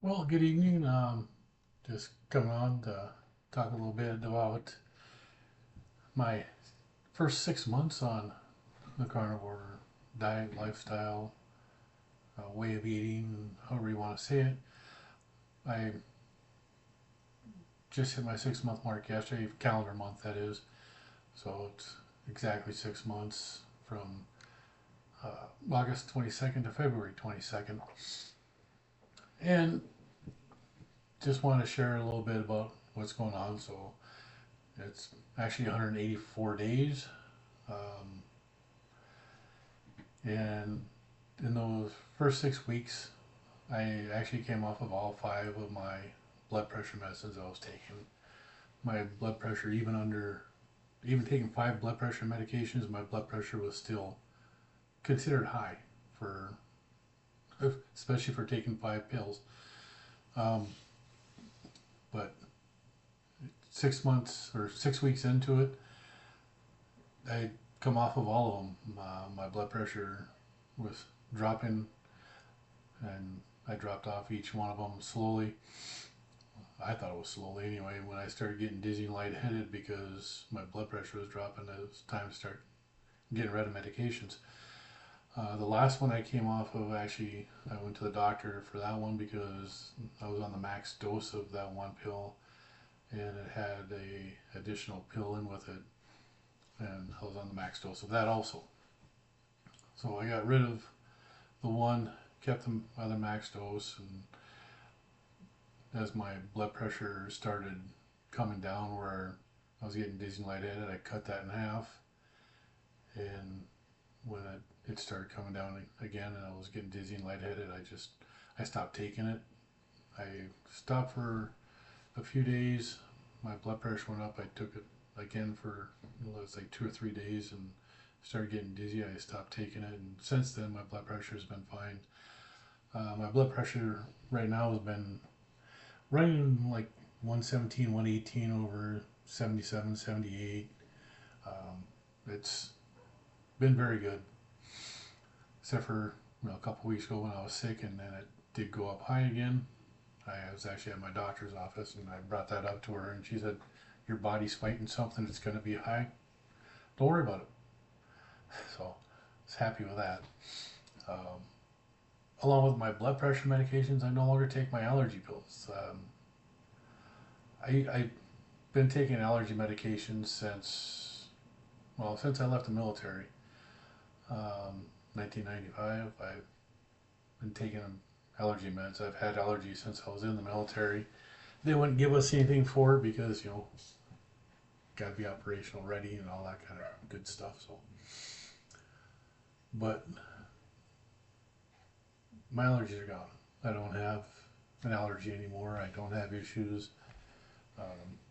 Well, good evening. Just coming on to talk a little bit about my first 6 months on the carnivore diet, lifestyle, way of eating, however you want to say it. I just hit my 6 month mark yesterday, calendar month that is. So it's exactly 6 months from August 22nd to February 22nd. And just want to share a little bit about what's going on. So it's actually 184 days. Um, And in those first 6 weeks, I actually came off of all five of my blood pressure medicines I was taking. My blood pressure, even taking five blood pressure medications, my blood pressure was still considered high for, especially for taking five pills. Um, but 6 months or 6 weeks into it, I come off of all of them. My blood pressure was dropping, and I dropped off each one of them slowly. I thought it was slowly anyway. When I started getting dizzy and lightheaded because my blood pressure was dropping, it was time to start getting rid of medications. The last one I came off of, actually, I went to the doctor for that one because I was on the max dose of that one pill, and it had a additional pill in with it, and I was on the max dose of that also. So I got rid of the one, kept the other max dose, and as my blood pressure started coming down where I was getting dizzy and lightheaded, I cut that in half. And when it started coming down again and I was getting dizzy and lightheaded, I stopped taking it. I stopped for a few days. My blood pressure went up. I took it again for it was like 2 or 3 days and started getting dizzy. I stopped taking it, and since then my blood pressure has been fine. My blood pressure right now has been running like 117, 118 over 77, 78. It's been very good, except for a couple weeks ago when I was sick, and then it did go up high again. I was actually at my doctor's office, and I brought that up to her, and she said, "Your body's fighting something. It's going to be high. Don't worry about it." So I was happy with that. Um, Along with my blood pressure medications, I no longer take my allergy pills. I've been taking allergy medications since I left the military, 1995. I've been taking allergy meds. I've had allergies since I was in the military. They wouldn't give us anything for it because, got to be operational ready and all that kind of good stuff. So, but my allergies are gone. I don't have an allergy anymore. I don't have issues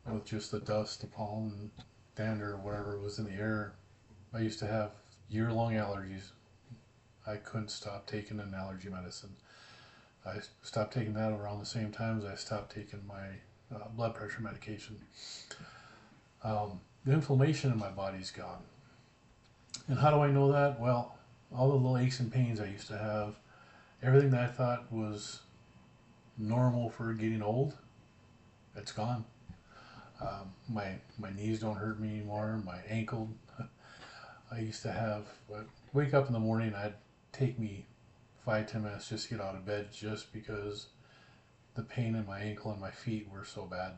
with just the dust, the pollen, dander, whatever was in the air. I used to have year-long allergies. I couldn't stop taking an allergy medicine. I stopped taking that around the same time as I stopped taking my blood pressure medication. The inflammation in my body's gone. And how do I know that? Well, all the little aches and pains I used to have, everything that I thought was normal for getting old, it's gone. My knees don't hurt me anymore. My ankle, I used to have, wake up in the morning, I'd take me 5, 10 minutes just to get out of bed just because the pain in my ankle and my feet were so bad.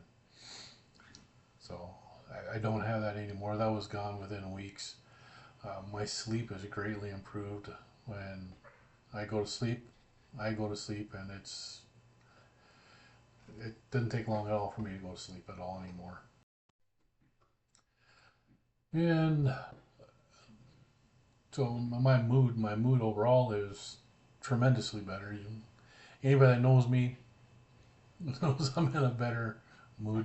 So I don't have that anymore. That was gone within weeks. My sleep has greatly improved. When I go to sleep, I go to sleep, and it doesn't take long at all for me to go to sleep at all anymore. And so my mood overall is tremendously better. Anybody that knows me knows I'm in a better mood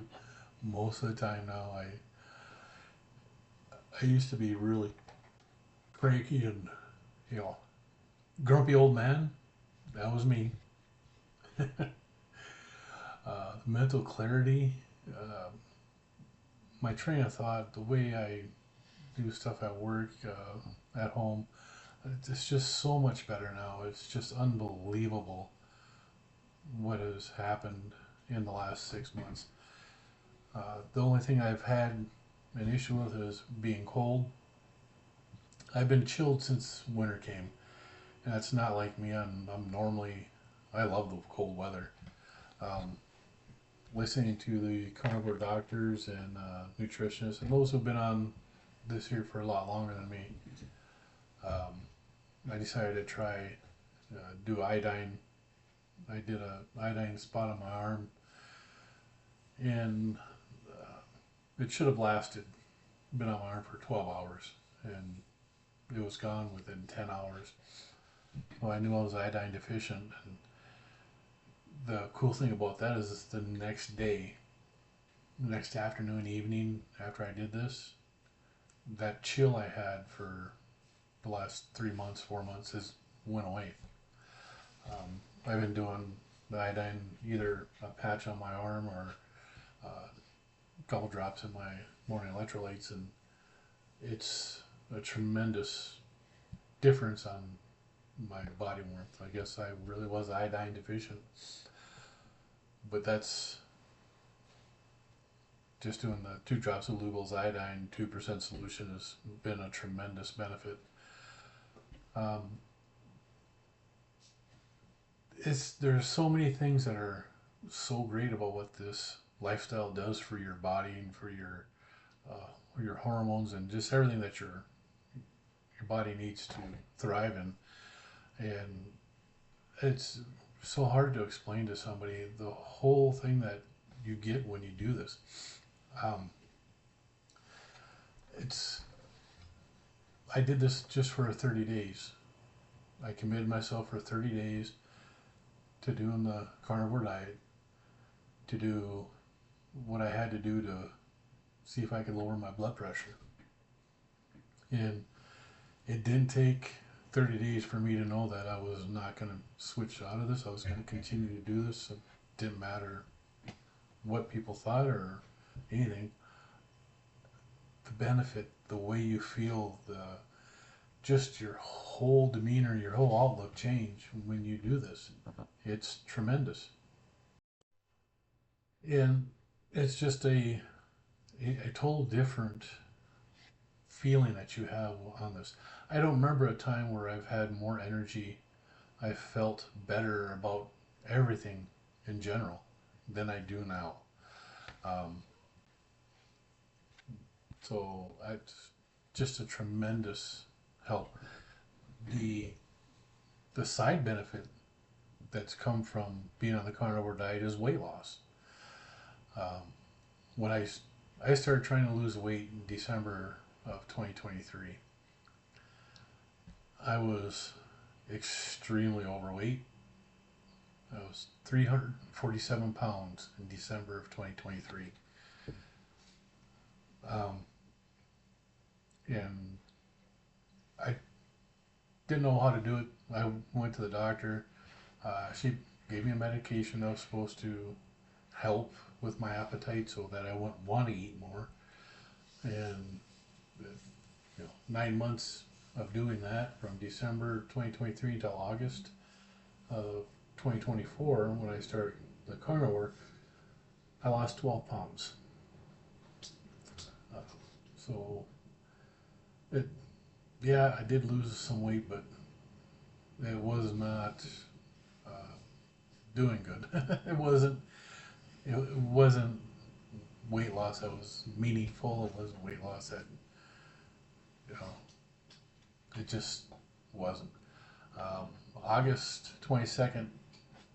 most of the time now. I used to be really cranky and you know grumpy old man. That was me. Mental clarity, uh, my train of thought, the way I do stuff at work, at home, it's just so much better now. It's just unbelievable what has happened in the last 6 months. The only thing I've had an issue with is being cold. I've been chilled since winter came, and that's not like me. I'm normally, I love the cold weather. Um, Listening to the carnivore doctors and nutritionists, and those who've been on this here for a lot longer than me, um, I decided to try do iodine. I did a iodine spot on my arm, and it should have lasted. Been on my arm for 12 hours, and it was gone within 10 hours. Well, I knew I was iodine deficient, and the cool thing about that is the next day, next afternoon, evening after I did this, that chill I had for the last 3 months, 4 months has went away. I've been doing the iodine, either a patch on my arm or a couple drops in my morning electrolytes, and it's a tremendous difference on my body warmth. I guess I really was iodine deficient, but that's just doing the 2 drops of Lubel's iodine 2% solution has been a tremendous benefit. Um, there's so many things that are so great about what this lifestyle does for your body and for your hormones and just everything that your body needs to thrive in. And it's so hard to explain to somebody the whole thing that you get when you do this. Um, it's I did this just for 30 days. I committed myself for 30 days to doing the carnivore diet, to do what I had to do to see if I could lower my blood pressure. And it didn't take 30 days for me to know that I was not going to switch out of this. I was going to continue to do this. It didn't matter what people thought or anything. The benefit, the way you feel, just your whole demeanor, your whole outlook change when you do this. It's tremendous. And it's just a total different feeling that you have on this. I don't remember a time where I've had more energy. I felt better about everything in general than I do now. Um, so it's just a tremendous help. The the side benefit that's come from being on the carnivore diet is weight loss. Um, when I started trying to lose weight in December of 2023, I was extremely overweight. I was 347 pounds in December of 2023. Um, and I didn't know how to do it. I went to the doctor. She gave me a medication that was supposed to help with my appetite so that I wouldn't want to eat more. And 9 months of doing that from December 2023 until August of 2024, when I started the carnivore, I lost 12 pounds. Uh, so it, yeah, I did lose some weight, but it was not uh, doing good. It wasn't weight loss that was meaningful. It wasn't weight loss that, you know, it just wasn't. Um, August 22nd,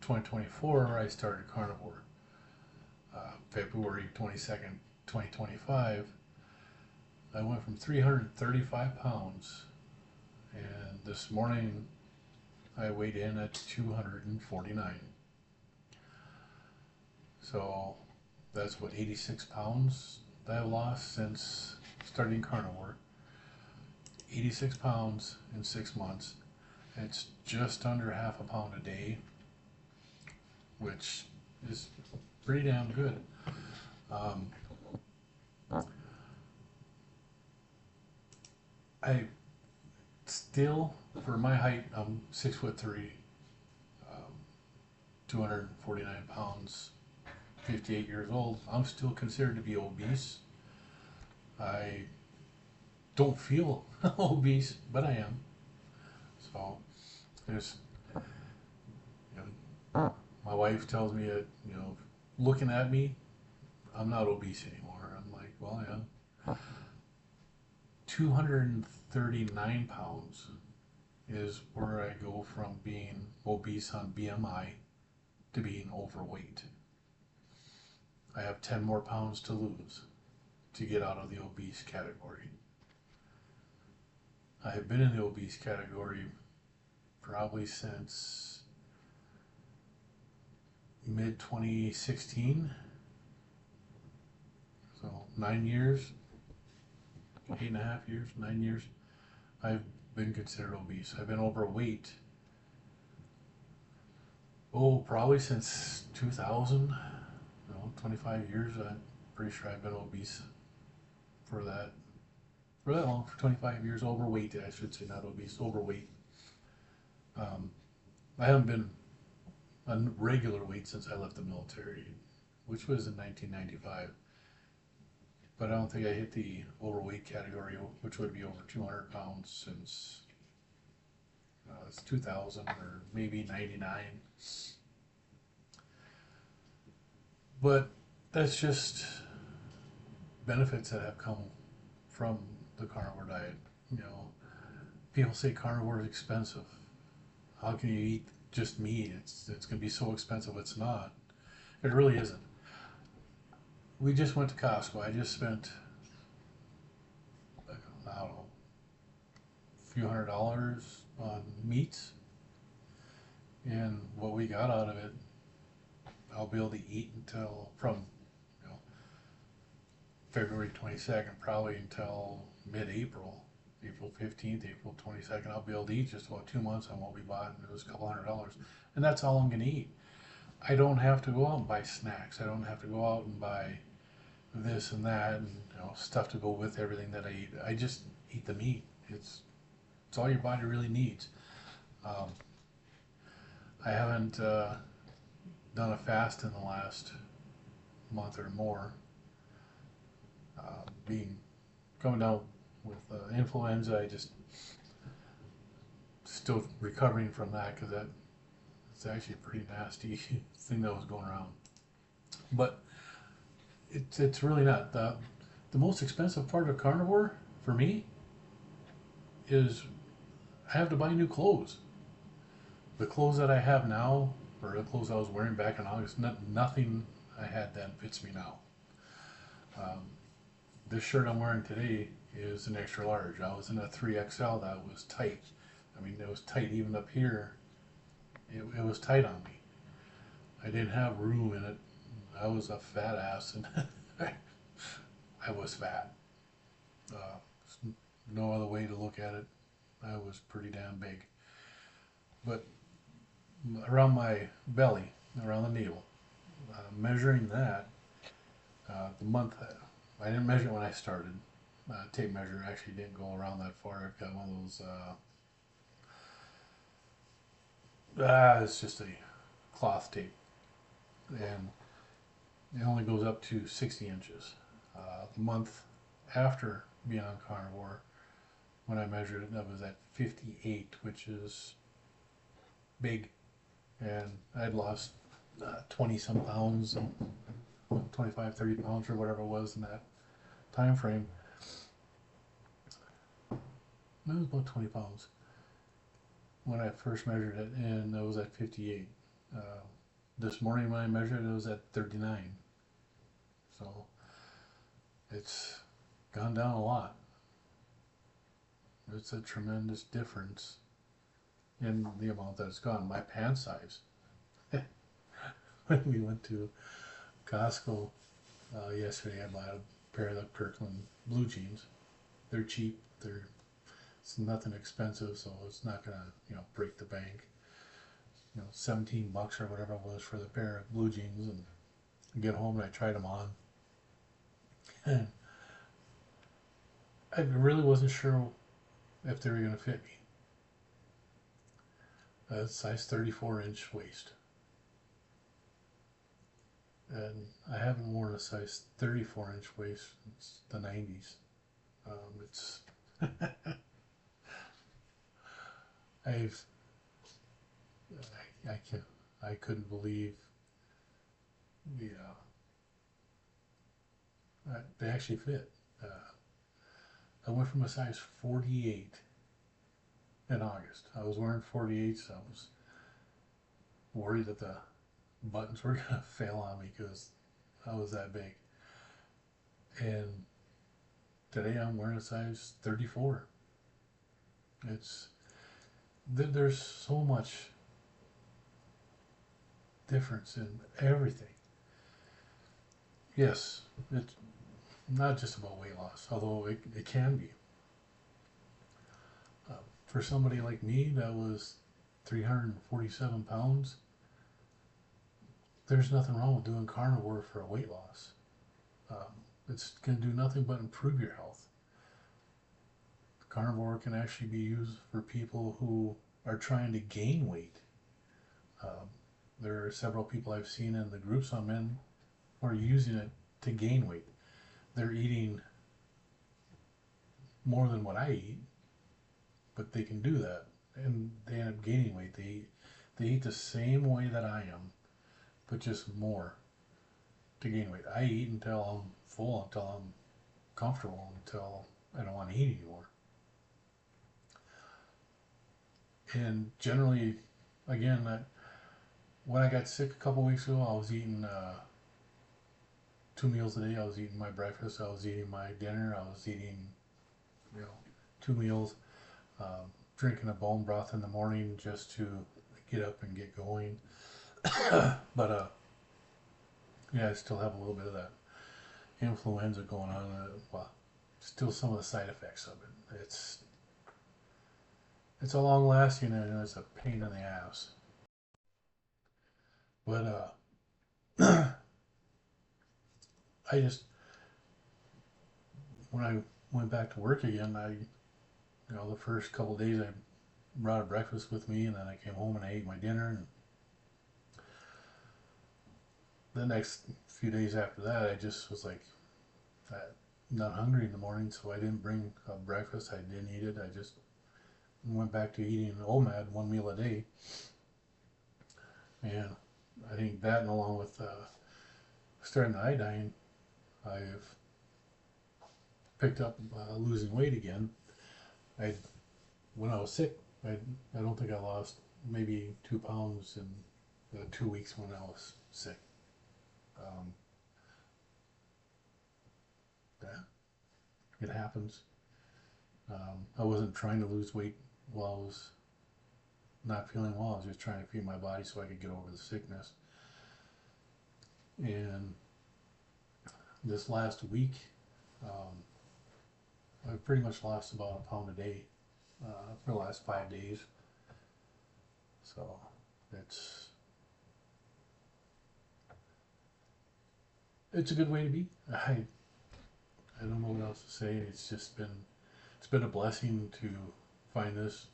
2024, I started carnivore. February 22nd, 2025, I went from 335 pounds, and this morning I weighed in at 249. So that's what, 86 pounds that I've lost since starting carnivore. 86 pounds in 6 months. It's just under half a pound a day, which is pretty damn good. Um, I still, for my height, I'm 6'3", 249 pounds, 58 years old. I'm still considered to be obese. I don't feel obese, but I am. So there's, you know, my wife tells me that, looking at me, I'm not obese anymore. I'm like, well, yeah. 239 pounds is where I go from being obese on BMI to being overweight. I have 10 more pounds to lose to get out of the obese category. I have been in the obese category probably since mid 2016. So 9 years, 8.5 years, 9 years, I've been considered obese. I've been overweight, probably since 2000, 25 years. I'm pretty sure I've been obese for that, long, for 25 years. Overweight, I should say, not obese, overweight. Um, I haven't been a regular weight since I left the military, which was in 1995. But I don't think I hit the overweight category, which would be over 200 pounds, since it's 2000 or maybe 99. But that's just benefits that have come from the carnivore diet. People say carnivore is expensive. How can you eat just meat? It's going to be so expensive. It's not. It really isn't. We just went to Costco. I just spent, I don't know, a few $100s on meats, and what we got out of it, I'll be able to eat until from February 22nd, probably until mid-April, April 15th, April 22nd. I'll be able to eat just about 2 months on what we bought, and it was a couple $100s, and that's all I'm going to eat. I don't have to go out and buy snacks. I don't have to go out and buy this and that, and stuff to go with everything that I eat. I just eat the meat. It's all your body really needs. I haven't done a fast in the last month or more. Being coming down with influenza, I just still recovering from that, because it's actually a pretty nasty thing that was going around. But it's really not the most expensive part of carnivore for me is I have to buy new clothes. The clothes that I have now, or the clothes I was wearing back in August, nothing I had then fits me now. This shirt I'm wearing today is an extra large. I was in a 3XL that was tight. I mean, it was tight even up here. It was tight on me. I didn't have room in it. I was a fat ass, and I was fat. No other way to look at it. I was pretty damn big. But around my belly, around the navel, measuring that, the month, I didn't measure it when I started. Tape measure actually didn't go around that far. I've got one of those, it's just a cloth tape, and it only goes up to 60 inches. The month after being on carnivore, when I measured it, that was at 58, which is big, and I'd lost 20 some pounds, 25, 30 pounds, or whatever it was in that time frame. It was about 20 pounds when I first measured it, and it was at 58. This morning when I measured it, it was at 39. So it's gone down a lot. It's a tremendous difference in the amount that it's gone. My pant size. When we went to Costco yesterday, I bought a pair of the Kirkland blue jeans. They're cheap. It's nothing expensive, so it's not gonna break the bank. $17 or whatever it was for the pair of blue jeans, and I get home and I tried them on, and I really wasn't sure if they were gonna fit me. Size 34-inch waist. and I haven't worn a size 34-inch waist since the 90s. It's I've I can I couldn't believe the they actually fit. Uh, I went from a size 48 in August. I was wearing 48s. I was worried that the buttons were gonna fail on me because I was that big. And today I'm wearing a size 34. It's there's so much difference in everything. Yes, it's not just about weight loss, although it can be. For somebody like me that was 347 pounds, there's nothing wrong with doing carnivore for a weight loss. It's going to do nothing but improve your health. Carnivore can actually be used for people who are trying to gain weight. Um, there are several people I've seen in the groups I'm in who are using it to gain weight. They're eating more than what I eat, but they can do that, and they end up gaining weight. They eat the same way that I am, but just more to gain weight. I eat until I'm full, until I'm comfortable, until I don't want to eat anymore. And generally, again, when I got sick a couple weeks ago, I was eating 2 meals a day. I was eating my breakfast, I was eating my dinner, I was eating, you know, 2 meals, drinking a bone broth in the morning just to get up and get going. But yeah, I still have a little bit of that influenza going on. Well, still some of the side effects of it. It's a long lasting and it's a pain in the ass. But I just when I went back to work again, the first couple of days I brought a breakfast with me, and then I came home and I ate my dinner. And the next few days after that, I just was like, not hungry in the morning, so I didn't bring a breakfast. I didn't eat it. I just went back to eating OMAD 1 meal a day. And I think that, and along with starting the iodine, I've picked up losing weight again. I When I was sick, I don't think I lost maybe 2 pounds in the 2 weeks when I was sick. Um, yeah, it happens. I wasn't trying to lose weight while I was not feeling well. I was just trying to feed my body so I could get over the sickness. And this last week, um, I've pretty much lost about a pound a day for the last 5 days. So it's it's a good way to be. I don't know what else to say. It's been a blessing to find this,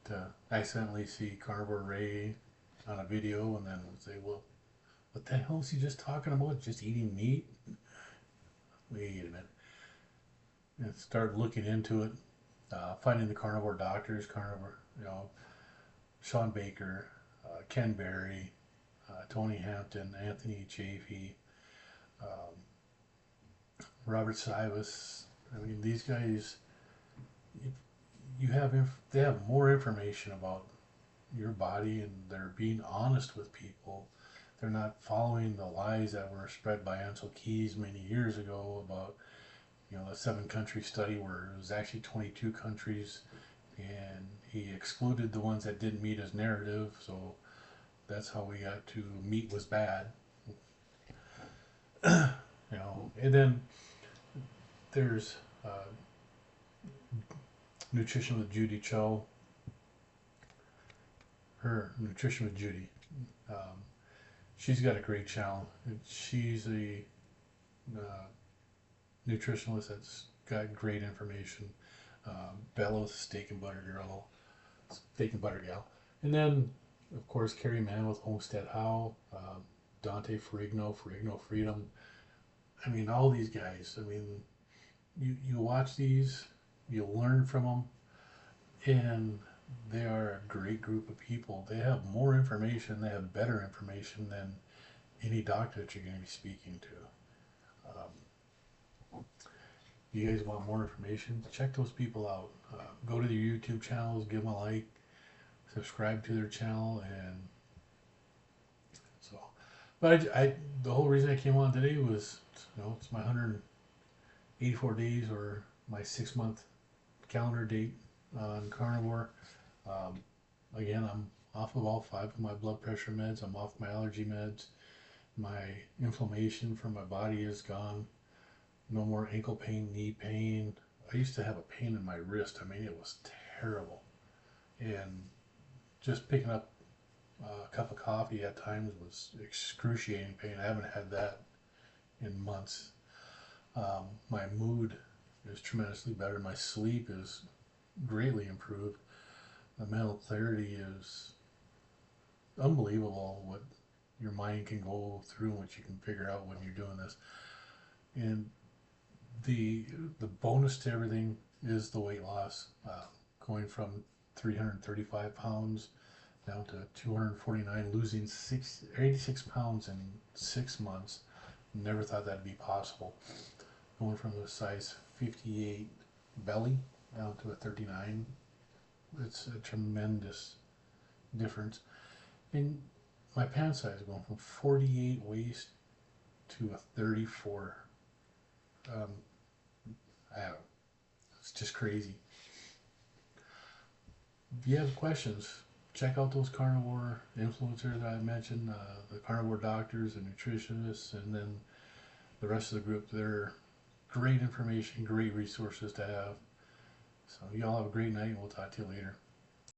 to accidentally see Carnivore Ray on a video and then say, well, what the hell is he just talking about? Just eating meat? Wait a minute. And start looking into it, finding the carnivore doctors, Sean Baker, Ken Berry, Tony Hampton, Anthony Chafee, um, Robert Sivas. I mean, these guys, they have more information about your body, and they're being honest with people. They're not following the lies that were spread by Ansel Keys many years ago about, the 7 country study where it was actually 22 countries and he excluded the ones that didn't meet his narrative. So that's how we got to meat was bad. And then there's Nutrition with Judy Cho. Her Nutrition with Judy. She's got a great channel. She's a nutritionalist that's got great information. Bella's Steak and Butter Gal. And then, of course, Carrie Mann with Homestead How. Dante Ferrigno Freedom. I mean, all these guys. I mean, you watch these, you learn from them, and they are a great group of people. They have more information, they have better information than any doctor that you're going to be speaking to. You guys want more information? Check those people out. Go to their YouTube channels, give them a like, subscribe to their channel, and so. But the whole reason I came on today was, it's my 184 days or my 6 month calendar date on carnivore. Um, Again, I'm off of all 5 of my blood pressure meds. I'm off my allergy meds. My inflammation from my body is gone. No more ankle pain, knee pain. I used to have a pain in my wrist. I mean, it was terrible. And just picking up a cup of coffee at times was excruciating pain. I haven't had that in months. My mood is tremendously better. My sleep is greatly improved. The mental clarity is unbelievable, what your mind can go through and what you can figure out when you're doing this. And the bonus to everything is the weight loss, going from 335 pounds down to 249, losing 86 pounds in 6 months. Never thought that'd be possible. Going from a size 58 belly down to a 39, it's a tremendous difference. And my pant size going from 48 waist to a 34. I don't know. It's just crazy. If you have questions, check out those carnivore influencers that I mentioned, the carnivore doctors and nutritionists, and then the rest of the group. They're great information, great resources to have. So you all have a great night, and we'll talk to you later.